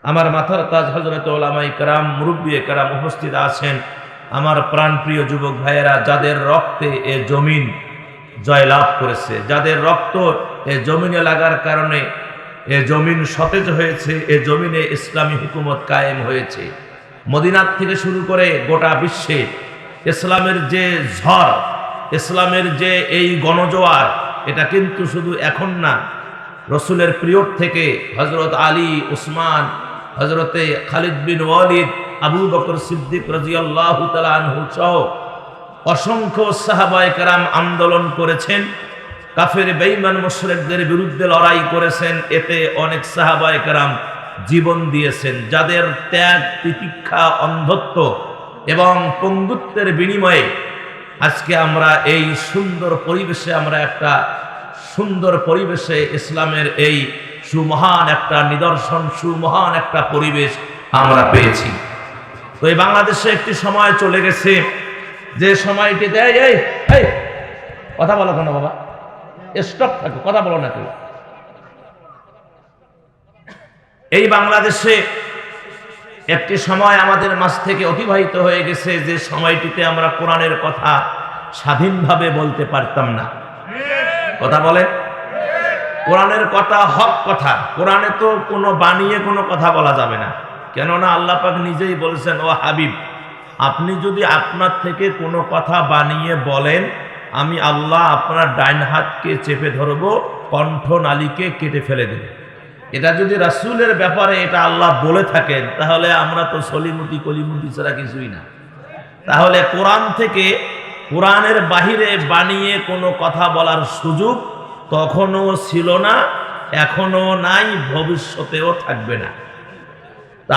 আমার মাথার তাজ হযরত উলামায়ে কেরাম, মুরব্বিয়ে কেরাম উপস্থিত আছেন। আমার প্রাণপ্রিয় যুবক ভাইয়েরা, যাদের রক্তে এ জমিন জয়লাভ করেছে, যাদের রক্ত এ জমিনে লাগার কারণে এ জমিন সতেজ হয়েছে, এ জমিনে ইসলামী হুকুমত কায়েম হয়েছে। মদিনার থেকে শুরু করে গোটা বিশ্বে ইসলামের যে ঝড়, ইসলামের যে এই গণজোয়ার, এটা কিন্তু শুধু এখন না, রসুলের পিরিয়ড থেকে হযরত আলী, উসমান, হযরতে খালিদ বিন ওয়ালিদ, আবু বকর সিদ্দিক রাদিয়াল্লাহু তাআলা আনহু সহ অসংখ্য সাহাবায়ে কেরাম আন্দোলন করেছেন, কাফের বেঈমান মুশরিকদের বিরুদ্ধে লড়াই করেছেন। এতে অনেক সাহাবায়ে কেরাম জীবন দিয়েছেন, যাদের ত্যাগ, তিতিক্ষা, অন্ধত্ব এবং পঙ্গুত্বের বিনিময়ে আজকে আমরা এই সুন্দর পরিবেশে, আমরা একটা সুন্দর পরিবেশে ইসলামের এই সুমহান একটা নিদর্শন, সুমহান একটা পরিবেশ আমরা পেয়েছি। তো এই বাংলাদেশে একটি সময় চলে গেছে, যে সময়টিতে এই কথা বলো কেন বাবা, স্টপ থাকো, কথা বলো না কেউ। এই বাংলাদেশে একটি সময় আমাদের মাঝ থেকে অতিবাহিত হয়ে গেছে, যে সময়টিতে আমরা কোরআনের কথা স্বাধীনভাবে বলতে পারতাম না। কথা বলে, কোরআনের কথা হক কথা। কোরআনে তো কোনো বানিয়ে কোনো কথা বলা যাবে না, কেননা আল্লাহ পাক নিজেই বলেছেন, ও হাবিব, আপনি যদি আপনার থেকে কোনো কথা বানিয়ে বলেন, আমি আল্লাহ আপনার ডাইন হাতকে চেপে ধরবো, কণ্ঠনালীকে কেটে ফেলে দেব। এটা যদি রাসূলের ব্যাপারে এটা আল্লাহ বলে থাকেন, তাহলে আমরা তো সলিমুতি কলিমুতি ছাড়া কিছুই না। তাহলে কোরআন থেকে, কোরআনের বাহিরে বানিয়ে কোনো কথা বলার সুযোগ তখনও ছিল না, এখনো নাই, ভবিষ্যতেও থাকবে না।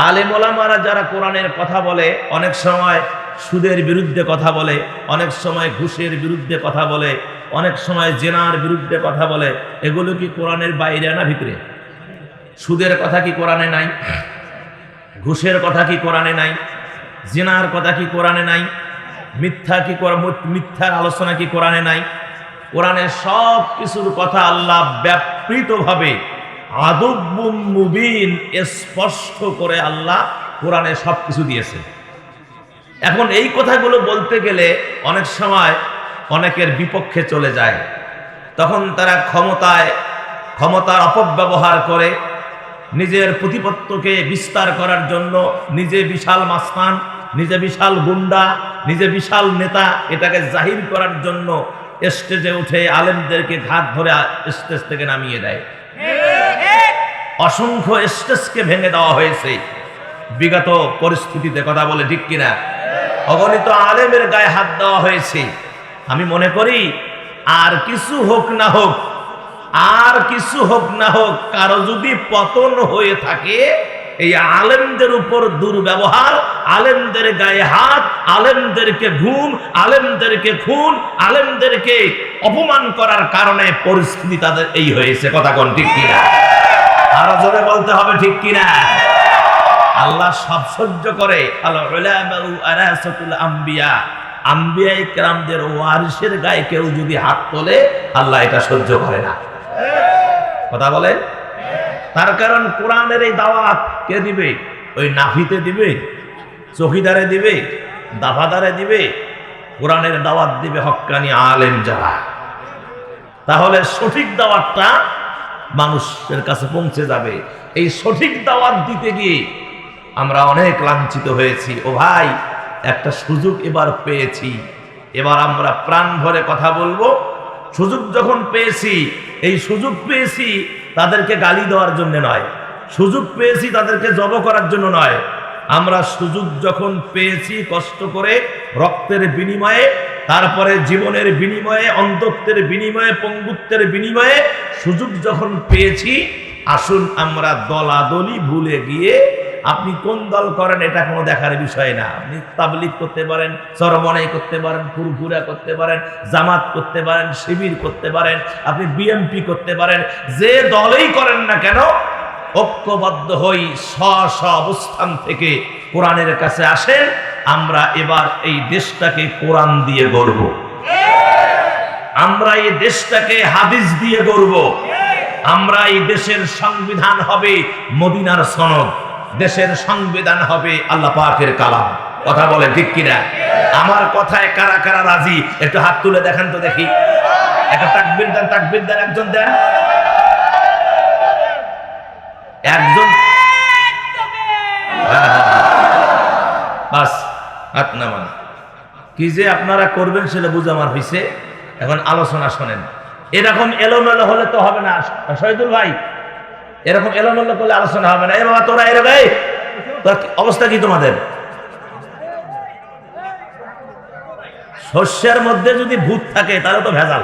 আলেম ওলামারা যারা কোরআনের কথা বলে, অনেক সময় সুদের বিরুদ্ধে কথা বলে, অনেক সময় ঘুষের বিরুদ্ধে কথা বলে, অনেক সময় জেনার বিরুদ্ধে কথা বলে, এগুলো কি কোরআনের বাইরে না ভিতরে? সুদের কথা কি কোরআনে নাই? ঘুষের কথা কি কোরআনে নাই? জেনার কথা কি কোরআনে নাই? মিথ্যার আলোচনা কি কোরআনে নাই? কোরআনের সব কিছুর কথা আল্লাহ ব্যাপৃতভাবে আদুব্বুম মুবিন স্পষ্ট করে আল্লাহ কোরআনে সব কিছু দিয়েছে। এখন এই কথাগুলো বলতে গেলে অনেক সময় অনেকের বিপক্ষে চলে যায়, তখন তারা ক্ষমতার অপব্যবহার করে নিজের প্রতিপত্তকে বিস্তার করার জন্য, নিজে বিশাল মাস্তান, নিজে বিশাল গুন্ডা, নিজে বিশাল নেতা, এটাকে জাহির করার জন্য স্টেজে উঠে আলেমদেরকে ঘাট ধরে স্টেজ থেকে নামিয়ে দেয়। অসংখ্য স্টেজকে ভেঙে দেওয়া হয়েছে বিগত পরিস্থিতিতে, কথা বলে ঠিক কিনা? অগণিত আলেমের গায়ে হাত দেওয়া হয়েছে। আমি মনে করি আর কিছু হোক না হোক, আর কিছু হোক না হোক, কারো যদি পতন হয়ে থাকে, এই আলেমদের উপর দুর্ব্যবহার, আলেমদের গায়ে হাত, আলেমদেরকে ঘুম, আলেমদেরকে খুন, আলেমদেরকে অপমান করার কারণে পরিস্থিতি তাদের এই হয়েছে। কথা কোন ঠিক কিনা? আরো জোরে বলতে হবে ঠিক কিনা? আল্লাহ সব সহ্য করে। আল উলামাউ আরাসাতুল আম্বিয়া, আম্বিয়ায়ে কেরামদের ওয়ারিসের গায়ে কেউ যদি হাত তোলে, আল্লাহ এটা সহ্য করে না। কথা বলে, তার কারণ কোরআনের এই দাওয়াত কে দিবে? ওই নাফিতে দিবে, চৌকিদারে দিবে, দাফাদারে দিবে? কোরআনের দাওয়াত দিবে হক্কানি আলেম যারা। তাহলে সঠিক দাওয়াতটা মানুষের কাছে পৌঁছে যাবে। এই সঠিক দাওয়াত দিতে গিয়ে আমরা অনেক লাঞ্ছিত হয়েছি। ও ভাই, একটা সুযোগ এবার পেয়েছি, এবার আমরা প্রাণ ভরে কথা বলবো। সুযোগ যখন পেয়েছি, এই সুযোগ পেয়েছি তাদেরকে গালি দেওয়ার জন্য নয়, সুযোগ পেয়েছি তাদেরকে জব করার জন্য নয়। আমরা সুযোগ যখন পেয়েছি কষ্ট করে, রক্তের বিনিময়ে, তারপরে জীবনের বিনিময়ে, অন্ধত্বের বিনিময়ে, পঙ্গুত্বের বিনিময়ে সুযোগ যখন পেয়েছি, আসুন আমরা দলাদলি ভুলে গিয়ে, আপনি কোন দল করেন এটা কোনো দেখার বিষয় না। আপনি তাবলীগ করতে পারেন, চরমনাই করতে পারেন, ফুরফুরা করতে পারেন, জামাত করতে পারেন, শিবির করতে পারেন, আপনি বিএমপি করতে পারেন, যে দলেই করেন না কেন, ঐক্যবদ্ধ হই, স্ব অবস্থান থেকে কোরআনের কাছে আসেন। আমরা এবার এই দেশটাকে কোরআন দিয়ে গড়ব, আমরা এই দেশটাকে হাদিস দিয়ে গড়ব, আমরা এই দেশের সংবিধান হবে মদিনার সনদ। দেশের সংবিধান হবে আল্লাহ পাকের কালাম। কথা বলে ঠিক কিনা? আমার কথায় কারা কারা রাজি একটু হাত তুলে দেখান তো দেখি। একটা তাকবীর দেন, তাকবীর দেন, একজন দেন, একজন। বাস হাত নামান। কি যে আপনারা করবেন সেটা বুঝে আমার হয়েছে। এখন আলোচনা শোনেন। এরকম এলোমেলো হলে তো হবে না শহীদুল ভাই, এরকম এলোমেলো করলে আলোচনা হবে না। এ বাবা তোরা এরকম অবস্থা কি তোমাদের? শস্যের মধ্যে যদি ভূত থাকে তাহলে তো ভেজাল।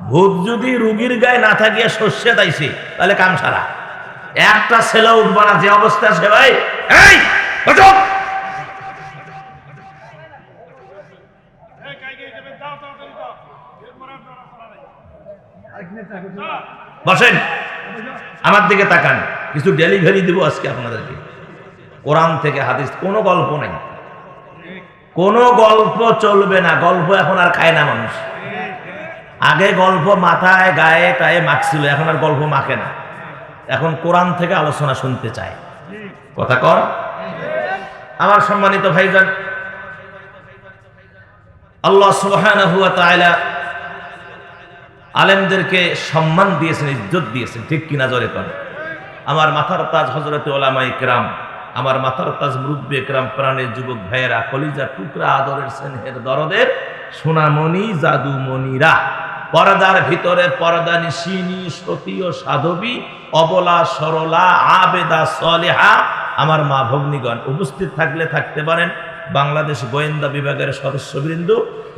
ভূত যদি রুগীর গায়ে না থাকিয়ে শস্যে তাইছে তাহলে কাম সারা। একটা ছেলে উঠবা না যে অবস্থা সে ভাই। এই বসেন, আমার দিকে তাকান। কিছু ডেলিভারি দিব আজকে আপনাদেরকে কোরআন থেকে হাদিস। কোনো গল্প নাই, কোনো গল্প চলবে না। গল্প এখন আর খায় না মানুষ। আগে গল্প মাথায় গায়ে টায়ে মাখছিল, এখন আর গল্প মাখে না। এখন কোরআন থেকে আলোচনা শুনতে চায়। কথা কর। আমার সম্মানিত ভাইজান, আল্লাহ সুবহানাহু ওয়া তাআলা আলেমদেরকে সম্মান দিয়েছেন, ইজ্জত দিয়েছেন, ঠিক কিনা জোরে করেন। আমার মাথার তাজ হযরতে উলামায়ে কেরাম, আমার মাথার তাজ মুরব্বি একরাম, প্রাণের যুবক ভাইয়েরা, কলিজা টুকরা আদরের স্নেহের দরদের সোনামণি জাদুমণিরা, পর্দার ভিতরে পর্দা নিশিনী সতী ও সাধবী, অবলা সরলা আবেদা সলেহা, আমার মা ভগ্নীগণ, উপস্থিত থাকলে থাকতে পারেন। বাংলাদেশ গোয়েন্দা বিভাগের সদস্যবৃন্দ,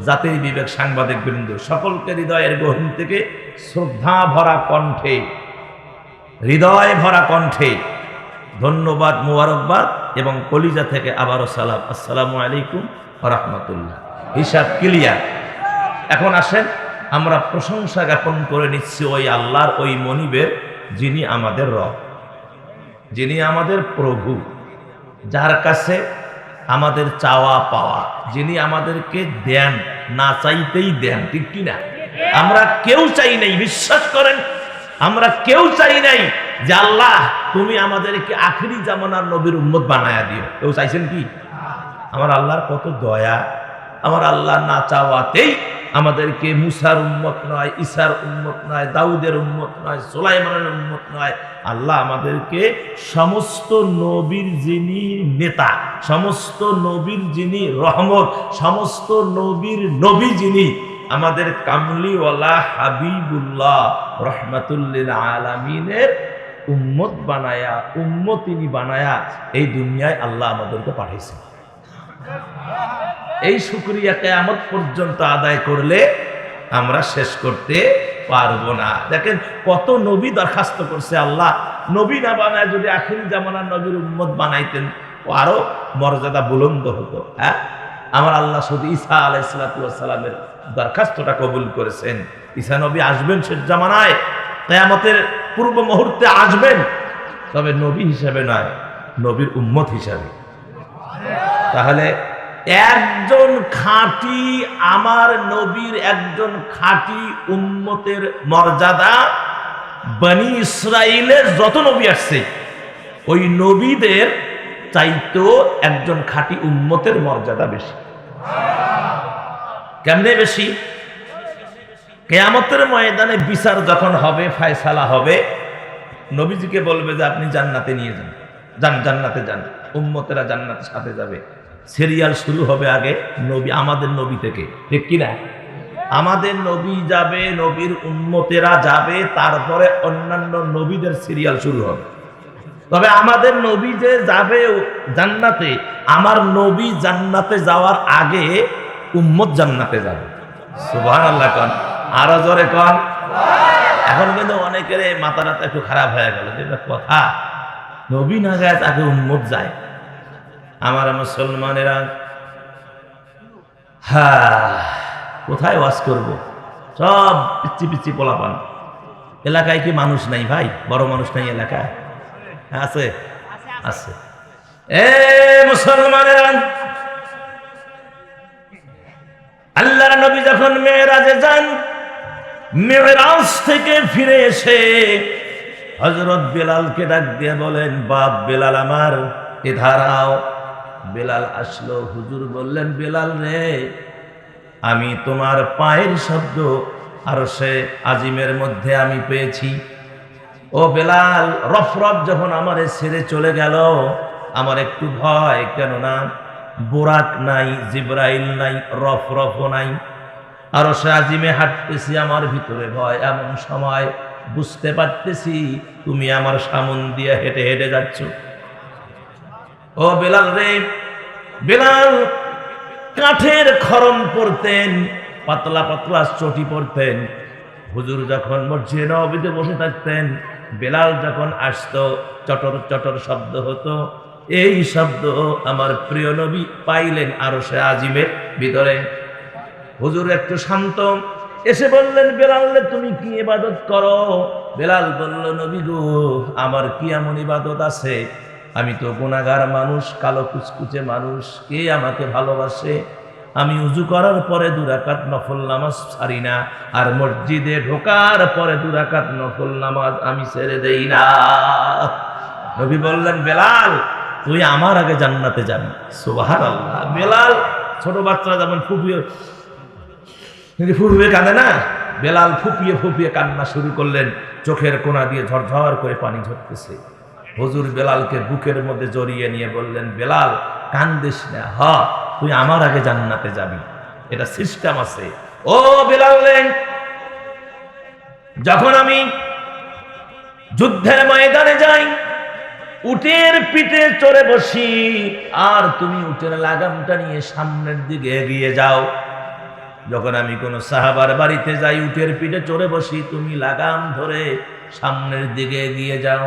জাতির বিবেক সাংবাদিক বৃন্দ, সকলকে হৃদয়ের গহীন থেকে শ্রদ্ধা ভরা কণ্ঠে, হৃদয় ভরা কণ্ঠে ধন্যবাদ, মুবারকবাদ এবং কলিজা থেকে আবারও সালাম। আসসালামু আলাইকুম ওয়া রাহমাতুল্লাহ। হিসাব ক্লিয়ার। এখন আসেন আমরা প্রশংসা জ্ঞাপন করে নিচ্ছি ওই আল্লাহর, ওই মনিবের, যিনি আমাদের রব, যিনি আমাদের প্রভু, যার কাছে আমাদের চাওয়া পাওয়া, যিনি আমাদেরকে দেন, না চাইতেই দেন, ঠিক কিনা? আমরা কেউ চাই নাই, বিশ্বাস করেন, আমরা কেউ চাই নাই যে আল্লাহ তুমি আমাদেরকে আখিরি জামানার নবীর উম্মত বানায়া দিও। কেউ চাইছেন কি? আমার আল্লাহর কত দয়া। আমার আল্লাহ না চাওয়াতেই আমাদেরকে মুসার উম্মত নয়, ঈসার উম্মত নয়, দাউদের উম্মত নয়, সুলাইমানের উম্মত নয়, আল্লাহ আমাদেরকে সমস্ত নবীর যিনি নেতা, সমস্ত নবীর যিনি রহমত, সমস্ত নবীর নবী যিনি, আমাদের কামলিওয়ালা হাবিবুল্লাহ রহমাতুল্লিল আলামিনের উম্মত বানায়া, উম্মতিনী বানায়া এই দুনিয়ায় আল্লাহ আমাদেরকে পাঠাইছে। এই শুকরিয়া কিয়ামত পর্যন্ত আদায় করলে আমরা শেষ করতে পারবো না। দেখেন কত নবী দরখাস্ত করছে আল্লাহ, নবী না বানায় যদি আখিরি জামানার নবীর উম্মত বানাইতেন আরো মর্যাদা বুলন্দ হতো। হ্যাঁ, আমার আল্লাহ শুধু ঈসা আলাইহিস সালামের দরখাস্তটা কবুল করেছেন। ঈসা নবী আসবেন শেষ জামানায়, কিয়ামতের পূর্ব মুহূর্তে আসবেন, তবে নবী হিসেবে নয়, নবীর উম্মত হিসাবে। তাহলে একজন খাঁটি, আমার নবীর একজন খাঁটি উম্মতের মর্যাদা বনি ইসরাইলের যত নবী আসছে ওই নবীদের চাইতেও একজন খাঁটি উম্মতের মর্যাদা বেশি। কেমনে বেশি? কিয়ামতের ময়দানে বিচার যখন হবে, ফায়সালা হবে, নবীজিকে বলবে যে আপনি জান্নাতে নিয়ে যান, যান জান্নাতে যান, উম্মতেরা জান্নাতের সাথে যাবে। সিরিয়াল শুরু হবে আগে নবী, আমাদের নবী থেকে, ঠিক কিনা? আমাদের নবী যাবে, নবীর উম্মতেরা যাবে, তারপরে অন্যান্য নবীদের সিরিয়াল শুরু হবে। তবে আমাদের নবী যে যাবে জান্নাতে, আমার নবী জান্নাতে যাওয়ার আগে উম্মত জান্নাতে যাবে। সুবহানাল্লাহ কোন, আরো জোরে কোন। এখন কিন্তু অনেকের মাথাটা একটু খারাপ হয়ে গেল, যেটা কথা, নবী না যায় তাকে উম্মত যায়। আমার মুসলমানেরা, হ্যাঁ, কোথায় ওয়াজ করব? সব পিচ্ছি পিচ্ছি পোলাপান। এলাকায় কি মানুষ নাই ভাই? বড় মানুষ নাই এলাকায়? আছে, আছে। এ মুসলমানেরা, আল্লাহর নবী যখন মেরাজে যান, মেরাজ থেকে ফিরে এসে হযরত বেলালকে ডাক দিয়ে বলেন, বাপ বেলাল আমার, এধার আও। বেলাল আসলো। হুজুর বললেন, বেলাল রে, আমি তোমার পায়ের শব্দ আরশে আজিমের মধ্যে আমি পেয়েছি। ও বেলাল, রফ রফ যখন আমারে ছেড়ে চলে গেল, আমার একটু ভয়, কেননা বোরাক নাই, জিব্রাইল নাই, রফ রফও নাই, আরশে আজিমে হাঁটতেছি, আমার ভিতরে ভয়। এমন সময় বুঝতে পারতেছি তুমি আমার সামন দিয়ে হেঁটে হেঁটে যাচ্ছ। ও বেলাল রে, বেলাল কাঠের খড়ম পরতেন, পাতলা পাতলা চটি পরতেন। হুজুর যখন মসজিদে নববীতে বসে থাকতেন, বেলাল যখন আসতো, চটর চটর শব্দ হতো। এই শব্দ আমার প্রিয় নবী পাইলেন আরশে আজিমের ভিতরে। হুজুর একটু শান্ত, এসে বললেন, বেলাল রে, তুমি কি ইবাদত করো? বেলাল বলল, নবী গো, আমার কি এমন ইবাদত আছে? আমি তো গুনাহগার মানুষ, কালো কুচকুচে মানুষ, কে আমাকে ভালোবাসে? আমি উজু করার পরে 2 রাকাত নফল নামাজ ছাড়ি না, আর মসজিদে ঢোকার পরে 2 রাকাত নফল নামাজ আমি ছেড়ে দেই না। নবী বললেন, বেলাল, তুই আমার আগে জান্নাতে যাবি। সুবহানাল্লাহ। বেলাল ছোট বাচ্চারা যেমন ফুপিয়ে ফুপিয়ে কাঁদে না, বেলাল ফুপিয়ে ফুপিয়ে কান্না শুরু করলেন, চোখের কোনা দিয়ে ঝরঝর করে পানি ঝরতেছে। হুজুর বেলালকে বুকের মধ্যে জড়িয়ে নিয়ে বললেন, বেলাল, কান্দিস না, তুই আমার আগে জান্নাতে যাবি, এটা সিস্টেম আছে। ও বেলাল রে, যখন আমি যুদ্ধের ময়দানে যাই, উটের পিঠে চড়ে বসি, আর তুমি উটের লাগামটা নিয়ে সামনের দিকে এগিয়ে যাও। যখন আমি কোন সাহাবার বাড়িতে যাই, উটের পিঠে চড়ে বসি, তুমি লাগাম ধরে সামনের দিকে এগিয়ে যাও।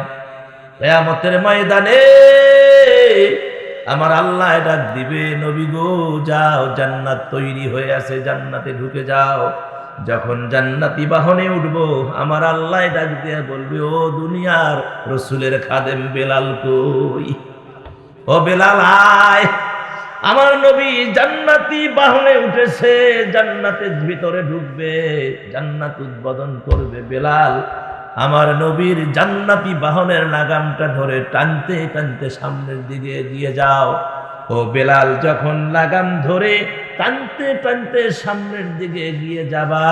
কিয়ামতের ময়দানে আমার আল্লাহ ডাক দিবে, নবী গো, যাও, জান্নাত তৈরি হয়ে আছে, জান্নাতে ঢুকে যাও। যখন জান্নাতি বাহনে উঠবো, আমার আল্লাহ ডাক দিয়ে বলবে, ও দুনিয়ার রসুলের খাদেম বেলাল কই? ও বেলাল আয়, আমার নবী জান্নাতি বাহনে উঠেছে, জান্নাতের ভিতরে ঢুকবে, জান্নাত উদ্বোধন করবে। বেলাল, আমার নবীর জান্নাতি বাহনের লাগামটা ধরে টানতে টানতে সামনের দিকে এগিয়ে যাও। ও বেলাল, যখন লাগাম ধরে টানতে টানতে সামনের দিকে এগিয়ে যাবা,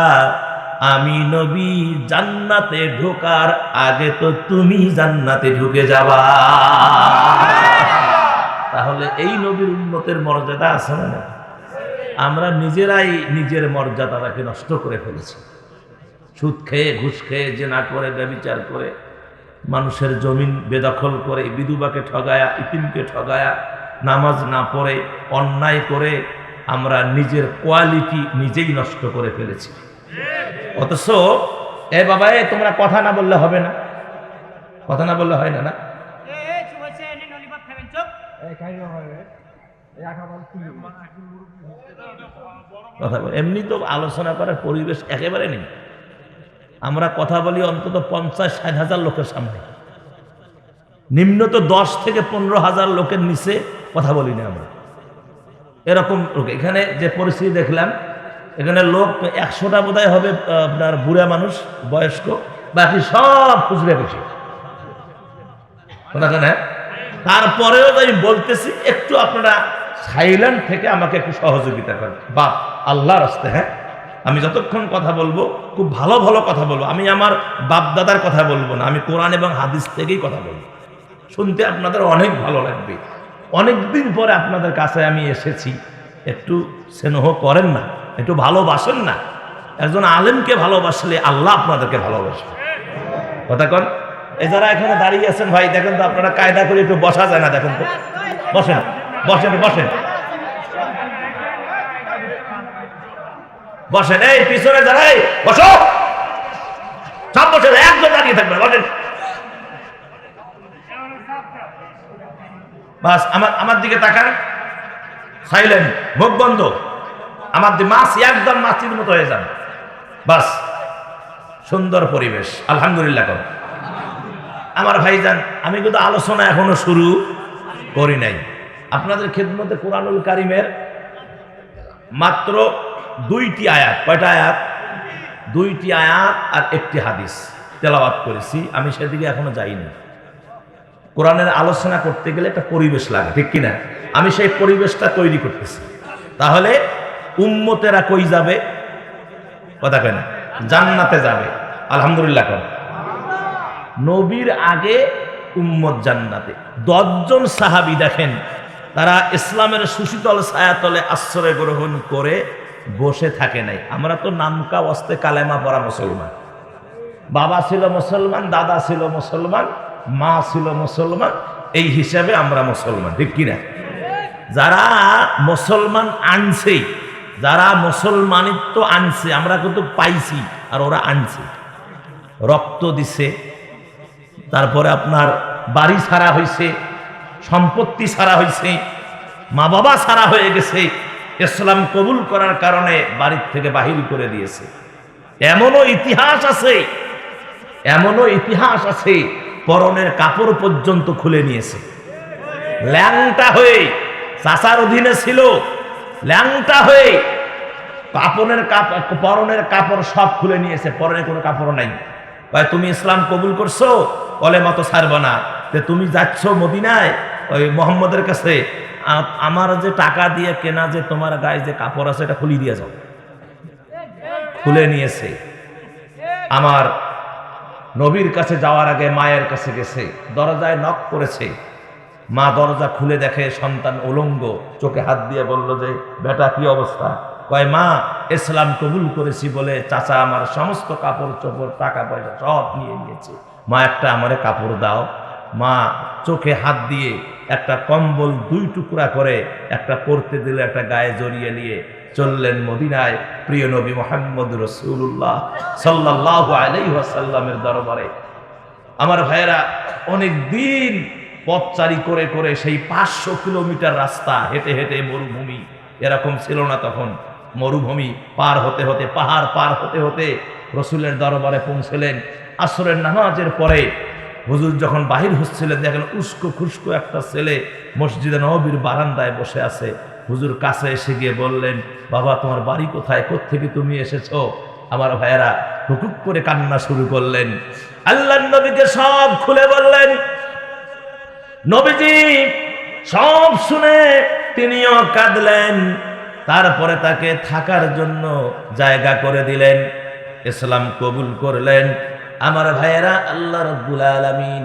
আমি নবী জান্নাতে ঢোকার আগে তো তুমি জান্নাতে ঢুকে যাবা। তাহলে এই নবীর উম্মতের মর্যাদা আছে না? আমরা নিজেরাই নিজের মর্যাদাটাকে নষ্ট করে ফেলেছি। সুদ খেয়ে, ঘুষ খেয়ে, জেনা করে, ব্যভিচার করে, মানুষের জমিন বেদখল করে, বিধবাকে ঠগায়া, ইতিমকে ঠগায়া, নামাজ না পড়ে, অন্যায় করে আমরা নিজের কোয়ালিটি নিজেই নষ্ট করে ফেলেছি। অথচ এ বাবা, তোমরা কথা না বললে হবে না, কথা না বললে হয় না। না কথা বল, এমনি তো আলোচনা করার পরিবেশ একেবারে নেই। আমরা কথা বলি অন্তত 50-60 হাজার লোকের সামনে, নিম্ন তো 10 থেকে 15 হাজার লোকের নিচে কথা বলি না আমরা। এরকম লোক এখানে যে পরিস্থিতি দেখলাম, এখানে লোক 100টা বোধহয় হবে আপনার বুড়া মানুষ, বয়স্ক, বাকি সব খুচরে বেশি কথা কেন। তারপরেও আমি বলতেছি, একটু আপনারা সাইলেন্ট থেকে আমাকে একটু সহযোগিতা করেন, বা আল্লাহর রাস্তায়। হ্যাঁ, আমি যতক্ষণ কথা বলবো খুব ভালো ভালো কথা বলবো, আমি আমার বাপ দাদার কথা বলবো না, আমি কোরআন এবং হাদিস থেকেই কথা বলবো। শুনতে আপনাদের অনেক ভালো লাগবে। অনেকদিন পরে আপনাদের কাছে আমি এসেছি, একটু স্নেহ করেন না, একটু ভালোবাসেন না। একজন আলেমকে ভালোবাসলে আল্লাহ আপনাদেরকে ভালোবাসবে। কথা কন। এই যারা এখানে দাঁড়িয়ে আছেন ভাই, দেখেন তো আপনারা কায়দা করে একটু বসা যায় না? দেখেন তো, বসেন বসেন বসেন বসেন। এই পিছনে দাঁড়াই, বসো, সব বসে, একজন দাঁড়িয়ে থাকবে, বসেন। বাস, আমার দিকে তাকান, সাইলেন্ট, মুখ বন্ধ, আমার মাছ একদম মাছির মতো হয়ে যান। বাস, সুন্দর পরিবেশ, আলহামদুলিল্লাহ। আমার ভাইজান, আমি কিন্তু আলোচনা এখনো শুরু করি নাই। আপনাদের খেদমতে কোরআনুল কারীমের মাত্র 2টি আয়াত। কয়টা আয়াত? 2টি আয়াত আর 1টি হাদিস। তেলাওয়াত করেছি, আমি সেদিকে এখনো যাইনি। কোরআনের আলোচনা করতে গেলে একটা পরিবেশ লাগে, ঠিক কিনা? আমি সেই পরিবেশটা তৈরি করতেছি। তাহলে উম্মতেরা কই যাবে? কথা কয় না, জান্নাতে যাবে। আলহামদুলিল্লাহ। নবীর আগে উম্মত জান্নাতে। 10 জন সাহাবী দেখেন, তারা ইসলামের সুশীতল ছায়াতলে আশ্রয় গ্রহণ করে বসে থাকে নাই। আমরা তো নামকা ওয়াস্তে কালেমা পড়া মুসলমান, বাবা ছিল মুসলমান, দাদা ছিল মুসলমান, মা ছিল মুসলমান, এই হিসাবে আমরা মুসলমান, ঠিক কিনা? যারা মুসলমান আনছে, যারা মুসলমানিত্ব আনছে, আমরা কিন্তু পাইছি, আর ওরা আনছে, রক্ত দিছে, তারপরে আপনার বাড়ি ছাড়া হয়েছে, সম্পত্তি ছাড়া হয়েছে, মা বাবা ছাড়া হয়ে গেছে, ইসলাম কবুল করার কারণে বাড়ির থেকে বাহির করে দিয়েছে। এমনও ইতিহাস আছে, এমনও ইতিহাস আছে, পরনের কাপড় পর্যন্ত খুলে নিয়েছে। ল্যাংটা হয়ে, চাচার অধীনে ছিল, ল্যাংটা হয়ে পরনের কাপড় সব খুলে নিয়েছে, পরনে কোনো কাপড় নাই। ভাই তুমি ইসলাম কবুল করছো, কলেমা তো ছাড়বা না, তুমি যাচ্ছ মদিনায় ওই মোহাম্মদের কাছে, আমার যে টাকা দিয়ে কেনা যে তোমার গায়ে যে কাপড় আছে এটা খুলে দিয়ে যাও। খুলে নিয়েছে। আমার নবীর কাছে যাওয়ার আগে মায়ের কাছে গেছে, দরজায় নক করেছে, মা দরজা খুলে দেখে সন্তান উলঙ্গ, চোখে হাত দিয়ে বলল যে বেটা কি অবস্থা? কয় মা ইসলাম কবুল করেছি বলে চাচা আমার সমস্ত কাপড় চোপড় টাকা পয়সা সব নিয়ে নিয়েছে, মা একটা আমারে কাপড় দাও। মা চোখে হাত দিয়ে একটা কম্বল 2 টুকরা করে একটা পরতে দিলে, একটা গায়ে জড়িয়ে নিয়ে চললেন মদিনায় প্রিয় নবী মুহাম্মদ রাসূলুল্লাহ সাল্লাল্লাহু আলাইহি ওয়াসাল্লামের দরবারে। আমার ভাইয়েরা, অনেক দিন পথচারী করে করে সেই 500 কিলোমিটার রাস্তা হেঁটে হেঁটে, মরুভূমি এরকম ছিল না তখন, মরুভূমি পার হতে হতে, পাহাড় পার হতে হতে রসুলের দরবারে পৌঁছলেন। আসরের নামাজের পরে হুজুর যখন বাহির হচ্ছিলেন, দেখেন উস্কো খুস্কো একটা ছেলে মসজিদে নববীর বারান্দায় বসে আছে। হুজুর কাছে এসে গিয়ে বললেন, বাবা তোমার বাড়ি কোথায়, কোত্থেকে তুমি এসেছো? আমার ভাইয়েরা হুকুক করে কান্না শুরু করলেন, আল্লাহর নবীকে সব খুলে বললেন। নবীজি সব শুনে তিনিও কাঁদলেন। তারপরে তাকে থাকার জন্য জায়গা করে দিলেন, ইসলাম কবুল করলেন। আমার ভাইয়েরা, আল্লাহ রাব্বুল আলামিন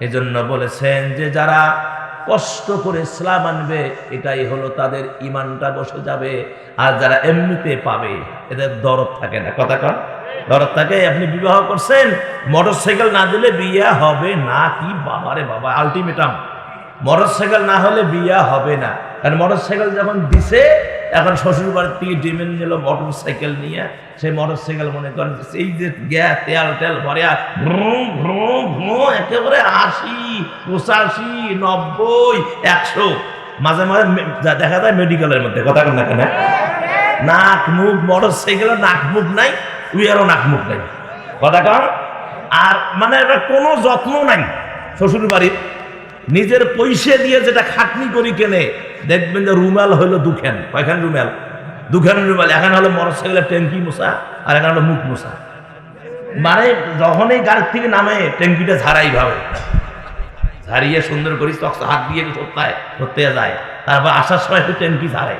এজন্য বলেছেন যে যারা কষ্ট করে ইসলাম আনবে, এটাই হলো তাদের ইমানটা বসে যাবে। আর যারা এমনিতে পাবে, এদের দরদ থাকে না। কথা কন, দরদ থাকে। আপনি বিবাহ করছেন, মোটরসাইকেল না দিলে বিয়ে হবে না, কি বাবারে বাবা, আলটিমেটাম। মোটরসাইকেল না হলে বিয়ে হবে না। কারণ মোটরসাইকেল যখন দিছে, এখন শ্বশুর বাড়ির থেকে ডিমেন্ড নিল মোটরসাইকেল নিয়ে, সেই মোটরসাইকেল মনে করেন এই যে গ্যাস তেল তেল ভরে একেবারে 80, 85, 90, 100, মাঝে মাঝে দেখা যায় মেডিকেলের মধ্যে। কথা কেন না কেন, নাক মুখ, মোটরসাইকেলের নাক মুখ নাই, উইয়ারও নাক মুখ নাই। কথা কন। আর মানে কোনো যত্ন নাই শ্বশুর বাড়ির। নিজের পয়সা দিয়ে যেটা খাটনি করি কেনে, দেখবেন যে রুমাল হলো 2 খান। কয়খান রুমাল? 2 খান রুমাল। এখানে হলো মোটরসাইকেলের ট্যাঙ্কি মোছা, আর এখানে হলো মুখ মোছা। মানে যখনই গাড়ির থেকে নামে ট্যাঙ্কিটা ঝাড়াই ভাবে, ঝাড়িয়ে সুন্দর করি হাত দিয়ে ধরতে যায়। তারপর আসার সময় একটু ট্যাঙ্কি ঝাড়ে,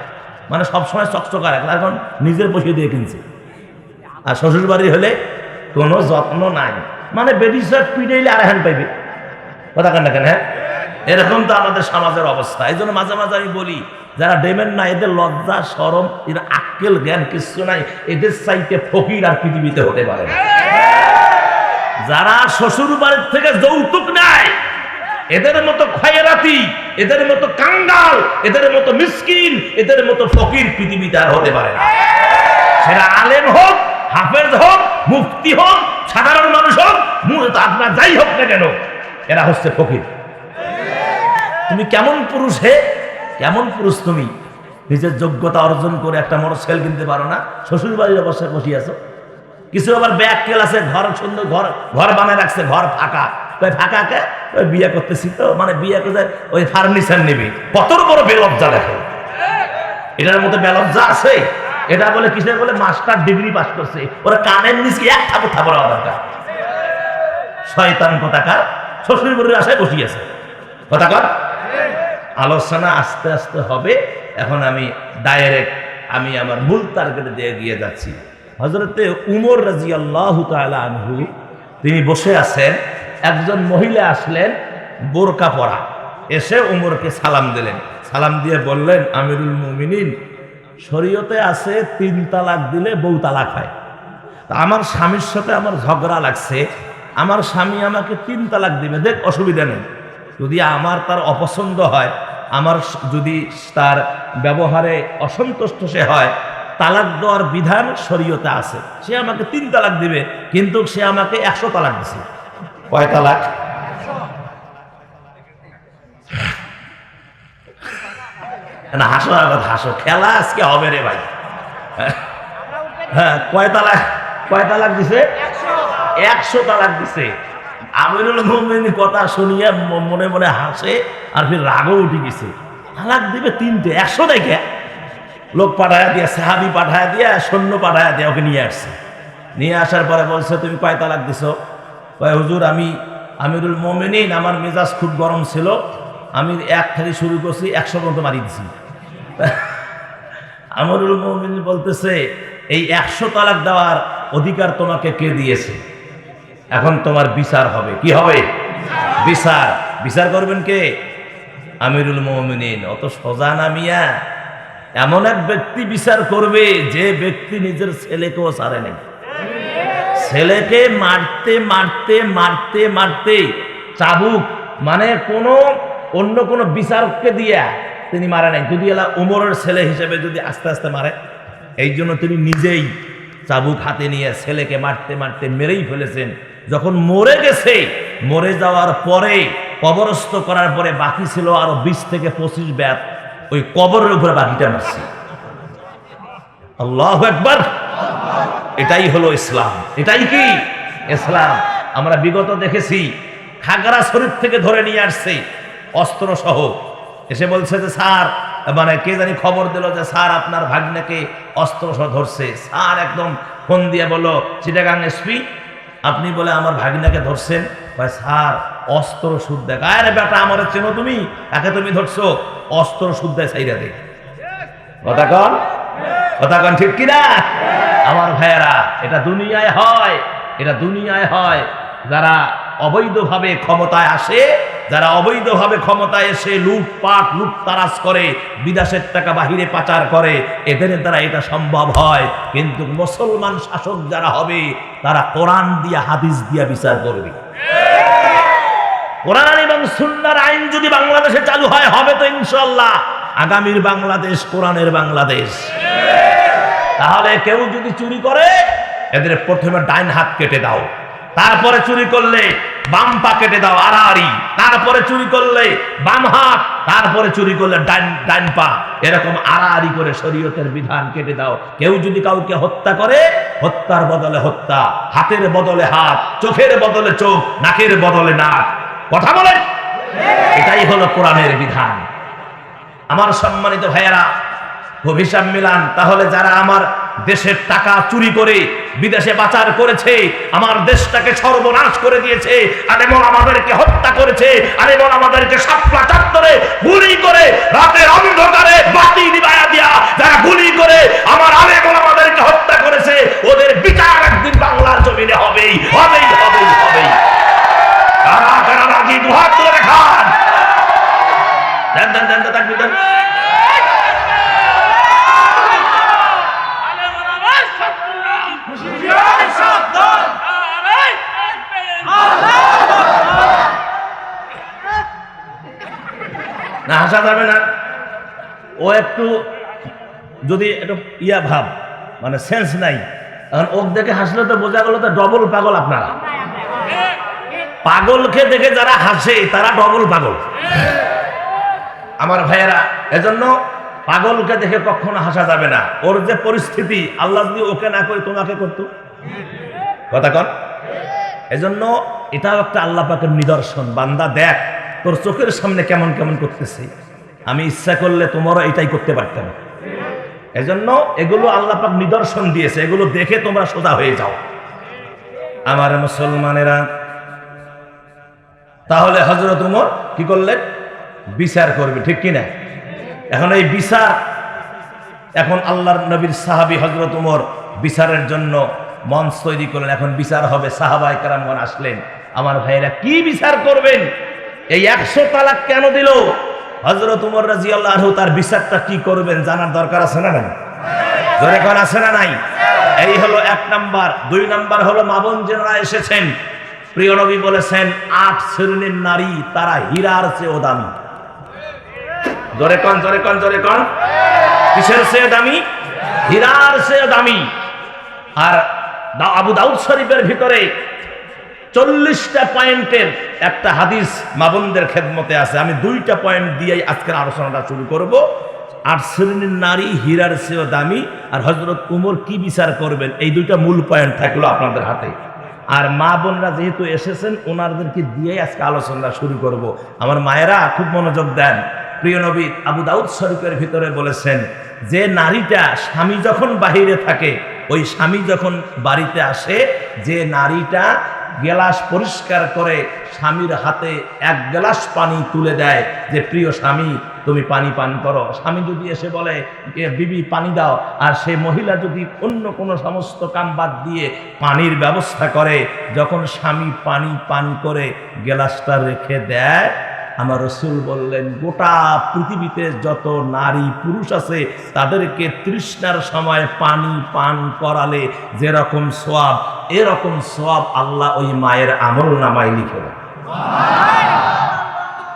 মানে সবসময় চকচকা রাখে। এখন নিজের পয়সা দিয়ে কিনছে। আর শ্বশুর বাড়ি হলে কোনো যত্ন নাই, মানে বেডি শার্ট পিটাইলে আর হ্যান্ড পাইবে। কথা কেন না কেন, হ্যাঁ, এরকম তো আমাদের সমাজের অবস্থা। এই জন্য মাঝে মাঝে আমি বলি, যারা ডেমেন না, এদের লজ্জা শরম, এর আক্কেল জ্ঞান কিছু নাই, এদের চাইতে ফকির আর পৃথিবীতে হতে পারে না। যারা শ্বশুর বাড়ির থেকে যৌতুক নেয়, এদের মতো খয়রাতি, এদের মতো কাঙ্গাল, এদের মতো মিসকিন, এদের মতো ফকির পৃথিবীতে আর হতে পারে না। সেটা আলেম হোক, হাফেজ হোক, মুফতি হোক, সাধারণ মানুষ হোক, আপনার যাই হোক না কেন, এরা হচ্ছে ফকির। তুমি কেমন পুরুষ হে, কেমন পুরুষ তুমি? নিজের যোগ্যতা অর্জন করে একটা মোটরসাইকেল কিনতে পারো না, শ্বশুর বাড়ির অবস্থায় বসে আছো। কিছু আবার ব্যাগ কেল আছে, ঘর সুন্দর, ঘর বানায় রাখছে, ঘর ফাঁকা। ফাঁকাকে ওই বিয়ে করতেছি তো, মানে বিয়ে করে ওই ফার্নিচার নেবে। কত বড় বেলজ্জা দেখো, এটার মধ্যে বেলজ্জা আছে। এটা বলে কিসের বলে মাস্টার ডিগ্রি পাস করছে, ওরা কানের নিচে এক থাপড় থাপড় দরকার। শয়তান কোথাকার শ্বশুর বাড়ির আশায় বসিয়েছে কোথাকার। আলোচনা আস্তে আস্তে হবে। এখন আমি ডাইরেক্ট আমি আমার মূল টার্গেটে দিয়ে গিয়ে যাচ্ছি। হযরতে উমর রাদিয়াল্লাহু তাআলা আনহু তিনি বসে আছেন, একজন মহিলা আসলেন বোরকা পরা, এসে উমরকে সালাম দিলেন। সালাম দিয়ে বললেন, আমিরুল মুমিনিন, শরীয়তে আছে 3 তালাক দিলে বউ তালাক হয়। তা আমার স্বামীর সাথে আমার ঝগড়া লাগছে, আমার স্বামী আমাকে 3 তালাক দিবে, দেখ অসুবিধা নেই। যদি আমার তার অপছন্দ হয়, আমার যদি তার ব্যবহারে অসন্তুষ্ট সে হয়, তালাক দেওয়ার বিধান শরীয়তে আছে। সে আমাকে 3 তালাক দিবে, কিন্তু সে আমাকে 100 তালাক দিছে। কয় তালাক? না হাসো, আবার হাসো, খেলা আজকে হবে রে ভাই। হ্যাঁ, কয় তালাক দিছে? 100 তালাক দিছে। আমিরুল মুমিনিন কথা শুনিয়া মনে মনে হাসে, আর ফির রাগও উঠে গেছে। তালাক দিবে 3টে, 100 দেখে লোক পাঠায়া দিয়া, সাহাবি পাঠায়া দিয়া, সৈন্য পাঠায়া দিয়া ওকে নিয়ে আসছে। নিয়ে আসার পরে বলছে, তুমি কয় তালাক দিছো? কয়, হুজুর আমি আমিরুল মুমিনিন, আমার মেজাজ খুব গরম ছিল, আমি 1 থেকে শুরু করছি, 100 পর্যন্ত মারি দিছি। আমিরুল মুমিনিন বলতেছে, এই 100 তালাক দেওয়ার অধিকার তোমাকে কে দিয়েছে? এখন তোমার বিচার হবে। কি হবে? বিচার। বিচার করবেন কে? আমিরুল মুমিনিন। অত সোজা না মিয়া। এমন এক ব্যক্তি বিচার করবে যে ব্যক্তি নিজের ছেলেকেও ছাড়ে নাই। ছেলেকে মারতে মারতে মারতে মারতে চাবুক, মানে অন্য কোনো বিচারককে দিয়া তিনি মারে নাই। যদি এলা উমরের ছেলে হিসেবে যদি আস্তে আস্তে মারে, এই জন্য তিনি নিজেই চাবুক হাতে নিয়ে ছেলেকে মারতে মারতে মেরেই ফেলেছেন। যখন মরে গেছে, মরে যাওয়ার পরে কবরস্থ করার পরে বাকি ছিল আরো 20 থেকে 25 ব্যাত, ওই কবরের উপরে বাকিটা মারছে। আল্লাহু আকবার। এটাই হলো ইসলাম। এটাই কি ইসলাম? আমরা বিগত দেখেছি, খাগড়াছড়ি থেকে ধরে নিয়ে আসছে অস্ত্র সহ, এসে বলছে যে স্যার, মানে কে জানি খবর দিল যে স্যার আপনার ভাগ্নেকে অস্ত্র সহ ধরছে। স্যার একদম ফোন দিয়ে বললো, চিটাগাং এসপি আপনি বলে আমার ভাগ্নাকে ধরছেন? ভাই স্যার অস্ত্র শুদ্ধ দেখ। আরে বেটা, আমার চেনো তুমি, একে তুমি ধরছো? অস্ত্র শুদ্ধ চাইরা দে। কথা কন ঠিক কিনা? আমার ভাইয়েরা, এটা দুনিয়ায় হয়, এটা দুনিয়ায় হয়। যারা অবৈধভাবে ক্ষমতায় আসে, যারা অবৈধভাবে ক্ষমতায় এসে লুটপাট লুটতারাজ করে, বিদেশের টাকা বাহিরে পাচার করে, এদের দ্বারা এটা সম্ভব হয়। কিন্তু মুসলমান শাসক যারা হবে, তারা কোরআন দিয়া হাদিস দিয়া বিচার করবে। কোরআন এবং সুন্নাহর আইন যদি বাংলাদেশে চালু হয়, হবে তো ইনশাআল্লাহ আগামীর বাংলাদেশ কোরআনের বাংলাদেশ। তাহলে কেউ যদি চুরি করে, এদের প্রথমে ডাইন হাত কেটে দাও, তারপরে চুরি করলে বাম পা কেটে দাও আড়াআড়ি, তারপরে চুরি করলে বাম হাত, তারপরে চুরি করলে ডাইন পা, এরকম আড়াআড়ি করে শরীয়তের বিধান কেটে দাও। কেউ যদি কাউকে হত্যা করে, হত্যার বদলে হত্যা, হাতের বদলে হাত, চোখের বদলে চোখ, নাকের বদলে নাক। কথা বলেন, এটাই হলো কোরআনের বিধান। আমার সম্মানিত ভাইয়েরা, হিসাব মিলান। তাহলে যারা আমার দেশের টাকা চুরি করে বিদেশে পাচার করেছে, আমার দেশটাকে সর্বনাশ করে দিয়েছে, আলেমন আমাদেরকে হত্যা করেছে, আলেমন আমাদেরকে শাপলা চত্বরে গুলি করে রাতের অন্ধকারে বাতি নিভায়া দিয়া যারা গুলি করে আমার আলেমন আমাদেরকে হত্যা করেছে, ওদের বিচার একদিন বাংলার জমিনে হবেই হবেই হবেই হবেই। কারা কারা রাজি? দুহাত তুলে খান। দেন দেন দেন তাকবীর দেন। না হাসা যাবে না। ও একটু যদি একটু ইয়া ভাব, মানে সেন্স নাই, এখন ওক দেখে হাসলে তো বোঝা গেল তো ডবল পাগল আপনারা। পাগলকে দেখে যারা হাসে তারা ডবল পাগল আমার ভাইয়েরা। এজন্য পাগলকে দেখে কখনো হাসা যাবে না। ওর যে পরিস্থিতি, আল্লাহ যদি ওকে না করে তোমাকে করতো। কথা কন। এজন্য এটাও একটা আল্লাহ পাকের নিদর্শন। বান্দা দেখ তোর চোখের সামনে কেমন কেমন করতেছে, আমি ইচ্ছা করলে তোমারও এটাই করতে পারতাম। এজন্য এগুলো আল্লাহ পাক নিদর্শন দিয়েছে, এগুলো দেখে তোমরা সোজা হয়ে যাও। আমার মুসলমানেরা, তাহলে হযরত উমর কি করলেন? বিচার করবে, ঠিক কিনা? এখন এই বিচার, এখন আল্লাহর নবীর সাহাবী হযরত উমর বিচারের জন্য মঞ্চ তৈরি করলেন। এখন বিচার হবে, সাহাবায়ে কেরামগণ আসলেন। আমার ভাইয়েরা, কি বিচার করবেন? এই 100 তালাক কেন দিল? হযরত উমর রাদিয়াল্লাহু আনহু তার বিচারটা কি করবেন জানার দরকার আছে না নাই? জোরে কোন আছে না নাই? এই হলো 1 নাম্বার। 2 নাম্বার হলো মা বোন যারা এসেছেন, প্রিয় নবী বলেছেন 8 শ্রেণীর নারী তারা হীরার চেয়েও দামি। জোরে কোন, জোরে কোন, জোরে কোন। কিসের চেয়ে দামি? হীরার চেয়ে দামি। আর আবু দাউদ শরীফের ভিতরে 40টা পয়েন্টের একটা হাদিস মা বোনদের খেদমতে আছে। আমি 2টা পয়েন্ট দিয়েই আজকের আলোচনাটা শুরু করব। 8 শ্রেণীর নারী হীরার চেয়েও দামি, আর হযরত উমর কি বিচার করবেন, এই 2টা মূল পয়েন্ট থাকলো আপনাদের হাতে। আর মা বোনরা যেহেতু এসেছেন, ওনাদেরকে দিয়েই আজকে আলোচনা শুরু করব। আমার মায়েরা খুব মনোযোগ দেন। প্রিয় নবী আবু দাউদ শরীফের ভিতরে বলেছেন যে নারীটা স্বামী যখন বাহিরে থাকে, ওই স্বামী যখন বাড়িতে আসে, যে নারীটা গ্লাস পরিষ্কার করে স্বামীর হাতে 1 গ্লাস পানি তুলে দেয় যে প্রিয় স্বামী তুমি পানি পান করো। স্বামী যদি এসে বলে বিবি পানি দাও, আর সেই মহিলা যদি অন্য কোনো সমস্ত কাম বাদ দিয়ে পানির ব্যবস্থা করে, যখন স্বামী পানি পান করে গ্লাসটা রেখে দেয়, আমার রাসূল বললেন গোটা পৃথিবীতে যত নারী পুরুষ আছে তাদেরকে তৃষ্ণার সময় পানি পান করালে যেরকম সওয়াব, এরকম সওয়াব আল্লাহ ওই মায়ের আমল নামায় লিখে দেন।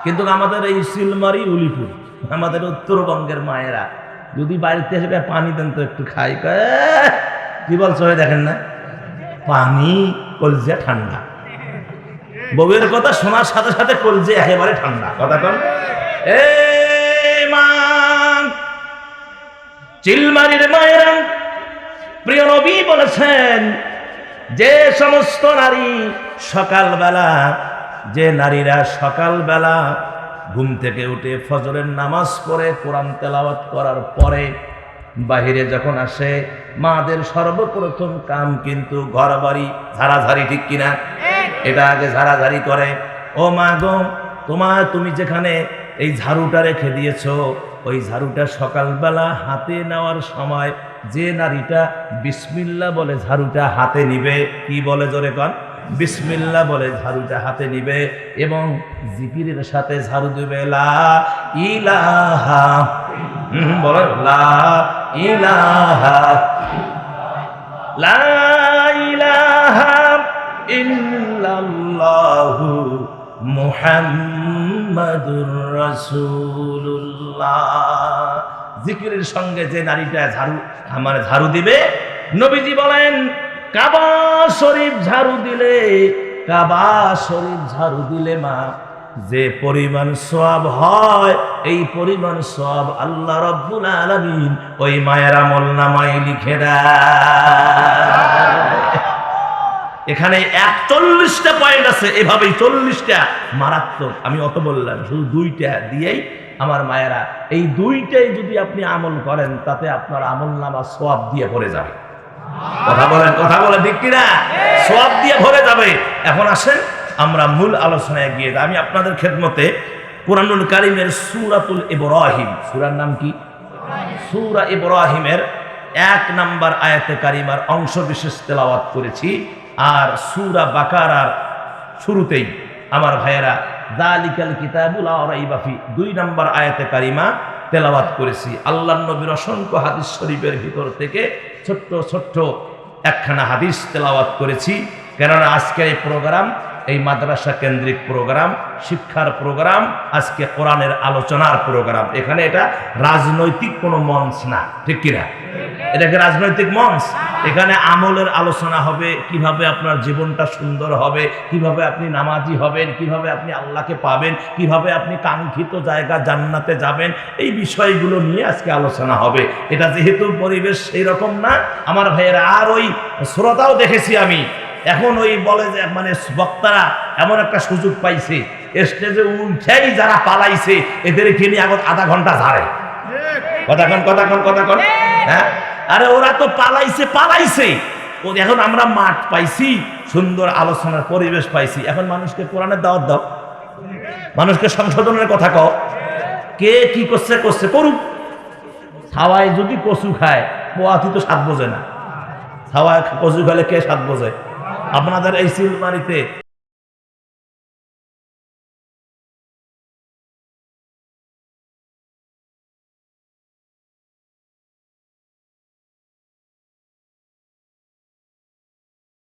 কিন্তু আমাদের এই সিলমারি উলিপুর, আমাদের উত্তরবঙ্গের মায়েরা যদি বাড়িতে এসে পানি দেন তো একটু খাই, কি বলছো দেখেন না, পানি কলজে ঠান্ডা। বউয়ের কথা শোনার সাথে সাথে কলজে একেবারে ঠান্ডা। কথা কন, মা চিলমারির মায়েরা, প্রিয় নবী বলেছেন যে সমস্ত নারী সকালবেলা, যে নারীরা সকালবেলা ঘুম থেকে উঠে ফজরের নামাজ পড়ে কোরআন তেলাওয়াত করার পরে বাহিরে যখন আসে, মাদের সর্বপ্রথম কাম কিন্তু ঘর বাড়ি ঝাড়াঝাড়ি, ঠিক কিনা? এটা আগে ঝাড়াঝাড়ি করে। ও মা গো, তুমি যেখানে এই ঝাড়ুটা রেখে দিয়েছো, ওই ঝাড়ুটা সকালবেলা হাতে নেওয়ার সময় যে নারীটা বিসমিল্লাহ বলে ঝাড়ুটা হাতে নিবে, কি বলে জোরে কন? বিসমিল্লাহ বলে ঝাড়ুটা হাতে নিবে এবং জিকিরের সাথে ঝাড়ু দিবে, লা ইলাহা, বলে লা ইলাহা, লা ইলাহা ইল্লাল্লাহু মুহাম্মাদুর রাসূলুল্লাহ। জিকিরের সঙ্গে যে নারীটা ঝাড়ু দিবে, নবীজি বলেন কাবা শরীফ ঝাড়ু দিলে মা যে পরিমাণ সওয়াব হয়, এই পরিমাণ সওয়াব আল্লাহ রাব্বুল আলামিন ওই মায়ের আমলনামায় লিখে দেয়। এখানে 41টা পয়েন্ট আছে, এভাবেই 40টা মারাত্মক। আমি অত বললাম, শুধু 2টা দিয়েই আমার মায়েরা, এই 2টাই যদি আপনি আমল করেন, তাতে আপনার আমলনামা সওয়াব দিয়ে ভরে যাবে। কথা বলেন ঠিক কিনা? সওয়াব দিয়ে ভরে যাবে। এখন আসেন আমরা মূল আলোচনায় গিয়ে, আমি আপনাদের খেদমতে কুরআনুল কারীমের সূরাতুল ইব্রাহিম, সূরার নাম কি? সূরা ইব্রাহিমের 1 নাম্বার আয়াতে কারিমার অংশ বিশেষ তেলাওয়াত করেছি। আর সূরা বাকারার শুরুতেই আমার ভাইয়েরা যালিকাল কিতাবু লা রাইবা ফি 2 নাম্বার আয়াতে কারিমা তেলাওয়াত করেছি। আল্লাহর নবীর অসংখ্য হাদিস শরীফের ভিতর থেকে ছোট্ট ছোট্ট একখানা হাদিস তেলাওয়াত করেছি। কেননা আজকের এই প্রোগ্রাম, এই মাদ্রাসা কেন্দ্রিক প্রোগ্রাম, শিক্ষার প্রোগ্রাম, আজকে কোরআনের আলোচনার প্রোগ্রাম। এখানে এটা রাজনৈতিক কোনো মঞ্চ না, ঠিক কিনা? এটাকে রাজনৈতিক মঞ্চ। এখানে আমলের আলোচনা হবে, কিভাবে আপনার জীবনটা সুন্দর হবে, কিভাবে আপনি নামাজি হবেন, কিভাবে আপনি আল্লাহকে পাবেন, কিভাবে আপনি কাঙ্ক্ষিত জায়গা জান্নাতে যাবেন, এই বিষয়গুলো নিয়ে আজকে আলোচনা হবে। এটা যেহেতু পরিবেশ সেই রকম না আমার ভাইয়েরা, আর ওই শ্রোতাও দেখেছি আমি, এখন ওই বলে যে মানে বক্তারা এমন একটা সুযোগ পাইছে, স্টেজে উঠেই যারা পালাইছে এদেরকে নিয়ে আগত আধা ঘন্টা ঝাড়ে। কথা কন। হ্যাঁ, আরে ওরা তো পালাইছে। এখন আমরা মাঠ পাইছি, সুন্দর আলোচনার পরিবেশ পাইছি, এখন মানুষকে কোরআনের দাওয়াত দাও। মানুষকে সংশোধনের কথা কও। কে কি করছে করছে করুক। ছাওয়ায় যদি কচু খায়, পোয়াতি তো স্বাদ বোঝে না। ছাওয়ায় কচু খেলে কে স্বাদ বোঝে? আপনাদের এই সিলমারিতে